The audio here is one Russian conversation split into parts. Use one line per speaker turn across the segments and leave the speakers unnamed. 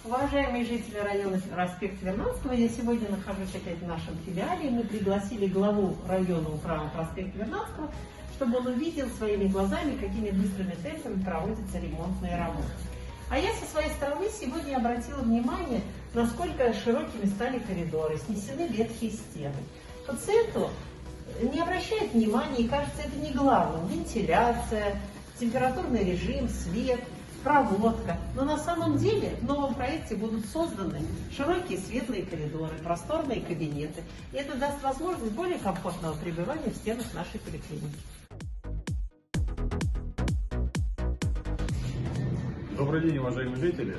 Уважаемые жители района проспект Вернадского, я сегодня нахожусь опять в нашем филиале. Мы пригласили главу района управы проспект Вернадского, чтобы он увидел своими глазами, какими быстрыми темпами проводятся ремонтные работы. А я со своей стороны сегодня обратила внимание, насколько широкими стали коридоры, снесены ветхие стены. Пациенту не обращает внимания, и кажется, это не главное. Вентиляция, температурный режим, свет, проводка. Но на самом деле в новом проекте будут созданы широкие светлые коридоры, просторные кабинеты. И это даст возможность более комфортного пребывания в стенах нашей поликлиники.
Добрый день, уважаемые жители.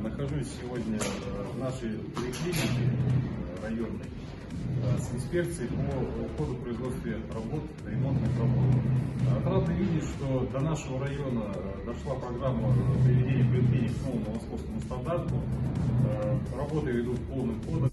Нахожусь сегодня в нашей поликлинике районной с инспекцией по ходу производства работ, ремонтных работ. Отрадно видеть, что до нашего района дошла программа приведения поликлиник к новому московскому стандарту. Работы ведут полным ходом.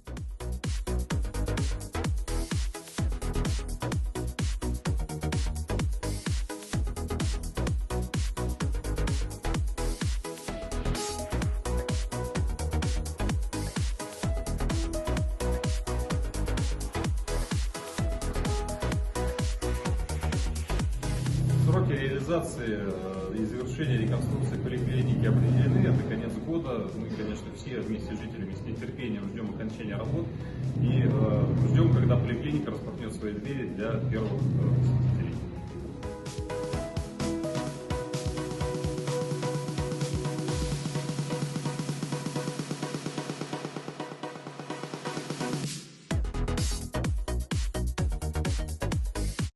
Сроки реализации и завершения реконструкции поликлиники определены. Это конец года. Мы, конечно, все вместе с жителями с нетерпением ждем окончания работ и ждем, когда поликлиника распахнет свои двери для первых